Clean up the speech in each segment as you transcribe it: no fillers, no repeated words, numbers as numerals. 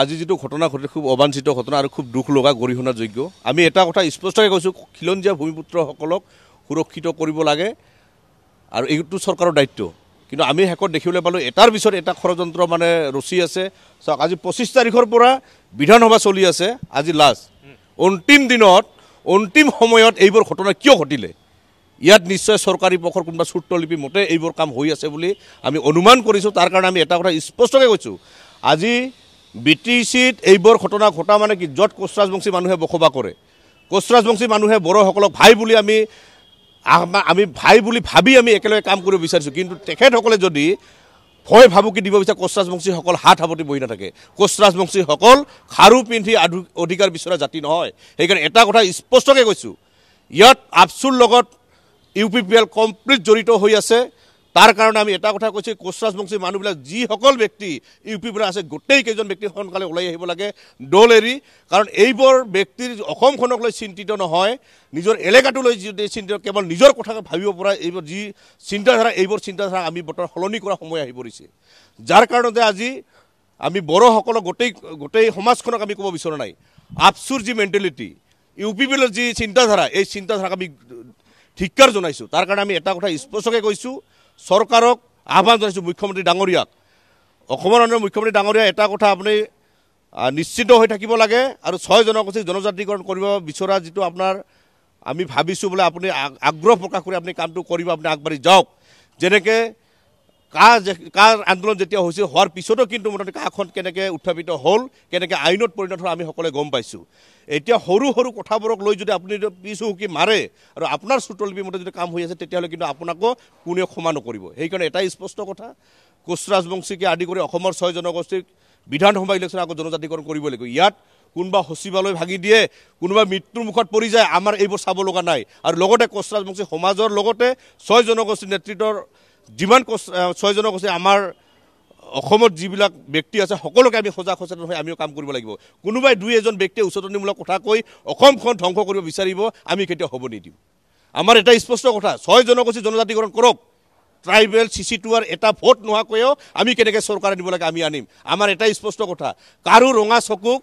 আজি যেটো ঘটনা ঘটে খুব অবাঞ্ছিত ঘটনা আৰু খুব দুখ লগা গৰিহণাৰ যোগ্য আমি এটা কথা স্পষ্টকৈ কৈছো খিলঞ্জীয়া ভূমিপুত্ৰসকলক সুৰক্ষিত কৰিব লাগে আৰু এইটো চৰকাৰৰ দায়িত্ব কিন্তু আমি হেকত দেখিবলৈ পালো এটাৰ পিছত এটা ষড়যন্ত্ৰ মানে ৰচি আছে চাওক আজি 25 তাৰিখৰ পৰা বিধানসভা চলি আছে আজি লাষ্ট অন্তিম দিনত অন্তিম সময়ত এইবোৰ ঘটনা কিয় ঘটিলে ইয়াত নিশ্চয় চৰকাৰী পক্ষৰ কোনবা ছুটলিপি মতে এইবোৰ কাম হৈ আছে বুলি আমি অনুমান কৰিছো তাৰ কাৰণে আমি এটা কথা স্পষ্টকৈ কৈছো আজি বিটিচিত এইবোৰ ঘটনা ঘটা মানে কি যত কোচৰাজবংশী মানুহে বসবাস কৰে কোচৰাজবংশী মানুহে বড়সকলক ভাই বুলি আমি ভাই বুলি ভাবি আমি একেলগে কাম কৰিব বিচাৰিছো কিন্তু তেখেতসকলে যদি ভয় ভাবুকি দিব বিচাৰে কোচৰাজবংশীসকল হাত হাবতি বহি নাথাকে কোচৰাজবংশীসকল খাৰু পিন্ধি অধিকাৰ বিচৰা জাতি নহয় সেইকাৰণে এটা কথা স্পষ্টকৈ কৈছো ইয়াত আফচুৰ লগত ইউপিপিএল কমপ্লিট জড়িত হৈ আছে তাৰ কাৰণে আমি এটা কথা কৈছো কোচৰাজবংশী মানুহবিলাক যি সকল ব্যক্তি ইউপিপিএল আছে গোটেই কেইজন ব্যক্তি সোনকালে ওলাই আহিব লাগে দল এৰি কাৰণ এইবোৰ ব্যক্তিৰ অসমখনক লৈ চিন্তিত নহয় নিজৰ এলেকাটো লৈ চিন্তিত কেৱল নিজৰ কথা ভাবিব পৰা এইবোৰ যি চিন্তাধাৰা এইবোৰ চিন্তাধাৰা আমি বতৰ হলনি কৰা সময় আহি পৰিছে যাৰ কাৰণতে আজি আমি বড়সকলক গোটেই সমাজখনক আমি ক'ব বিচৰা নাই আফচুৰ যি মেণ্টেলিটি ইউপিপিএলৰ যি চিন্তাধাৰা এই চিন্তাধাৰাক আমি ধিক্কাৰ জনাইছো তাৰ কাৰণে আমি এটা কথা স্পষ্টকৈ কৈছো চৰকাৰক আহ্বান জনাইছো মুখ্যমন্ত্ৰী ডাঙৰীয়াক অসমৰ মুখ্যমন্ত্ৰী ডাঙৰীয়া এটা কথা আপুনি নিশ্চিত হৈ থাকিব লাগে আৰু 6 জনগোষ্ঠীক জনজাতিকৰণ কৰিব বিচৰা যেটো আপোনাৰ আমি ভাবিছো বলে আপুনি আগ্ৰহ প্ৰকাশ কৰি আপুনি কামটো কৰিব আপুনি আগবাঢ়ি যাওক যেনেকৈ কাৰ আন্দোলন যেতিয়া হৈছে হোৱাৰ পিছতো কিন্তু মোটামুটি কাখন কেনেকৈ উত্থাপিত হ'ল কেনেকৈ আইনত পৰিণত হ'ল আমি সকলোৱে গম পাইছোঁ এতিয়া সৰু সৰু কথাবোৰক লৈ যদি আপুনি পিছ হুকি মাৰে আৰু আপোনাৰ ছুটলিপি মতে যদি কাম হৈ আছে তেতিয়াহ'লে কিন্তু আপোনাকো কোনেও ক্ষমা নকৰিব সেইকাৰণে এটাই স্পষ্ট কথা কোচৰাজবংশীকে আদি কৰি অসমৰ 6 জনগোষ্ঠীক বিধানসভা ইলেকশ্যন আকৌ জনজাতিকৰণ কৰিব লাগিব ইয়াত কোনোবা সচিবালয় ভাগি দিয়ে কোনোবা মৃত্যুৰ মুখত পৰি যায় আমাৰ এইবোৰ চাব লগা নাই আৰু লগতে কোচৰাজবংশী সমাজৰ লগতে 6 জনগোষ্ঠীৰ নেতৃত্বৰ যিমান 6 জনগোষ্ঠী আমাৰ অসমত যিবিলাক ব্যক্তি আছে সকলোকে আমি সজাগ সচেতন হৈ আমিও কাম কৰিব লাগিব কোনোবাই দুই এজন ব্যক্তিয়ে উচতনিমূলক কথা কৈ অসমখন ধ্বংস কৰিব বিচাৰিব আমি কেতিয়া হ'ব নিদিম আমাৰ এটা স্পষ্ট কথা 6 জনগোষ্ঠী জনজাতিকৰণ কৰক ট্ৰাইবেল চিচিটুৱাৰ এটা ভোট নোহোৱাকৈও আমি কেনেকৈ চৰকাৰে নিব লাগে আমি আনিম আমাৰ এটা স্পষ্ট কথা কাৰো ৰঙা চকুক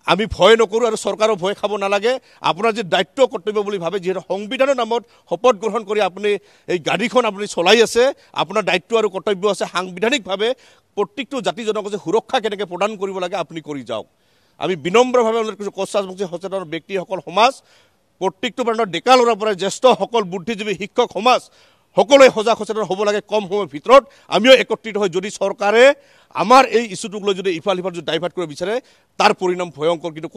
আমি ভয় নকৰো আৰু চৰকাৰৰ ভয় খাব নালাগে আপোনাৰ যে দায়িত্ব কৰ্তব্য বুলি ভাবে যেহেতু সংবিধানৰ নামত শপত গ্ৰহণ কৰি আপুনি এই গাড়ীখন আপুনি চলাই আছে আপোনাৰ দায়িত্ব আৰু কৰ্তব্য আছে সাংবিধানিকভাৱে প্ৰত্যেকটো জাতি জনগোষ্ঠীৰ সুৰক্ষা কেনেকৈ প্ৰদান কৰিব লাগে আপুনি কৰি যাওক আমি বিনম্ৰভাৱে অনুৰোধ কৰিছোঁ কোচৰাজবংশী সচেতন ব্যক্তিসকল সমাজ প্ৰত্যেকটো প্ৰান্তৰ ডেকা ল'ৰাৰ পৰা জ্যেষ্ঠসকল বুদ্ধিজীৱী শিক্ষক সমাজ সকলোৱে সজাগ সচেতন হ'ব লাগে কম সময়ৰ ভিতৰত আমিও একত্ৰিত হৈ যদি চৰকাৰে আমাৰ এই ইস্যুটোক লৈ যদি ইফাল সিফাল যদি ডাইভাৰ্ট কৰিব বিচাৰে তাৰ পৰিণাম ভয়ংকৰ কিন্তু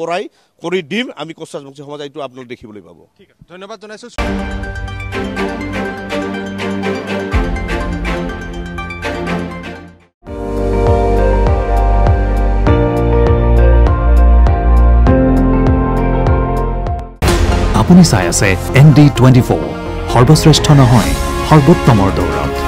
কৰি দিম আমি কোচৰাজবংশী সমাজ এইটো আপোনালোকে দেখিবলৈ পাব ঠিক আছে ধন্যবাদ জনাইছোঁ আপুনি চাই আছে ND24 সৰ্বশ্ৰেষ্ঠ নহয় সৰ্বোত্তমৰ দৌৰত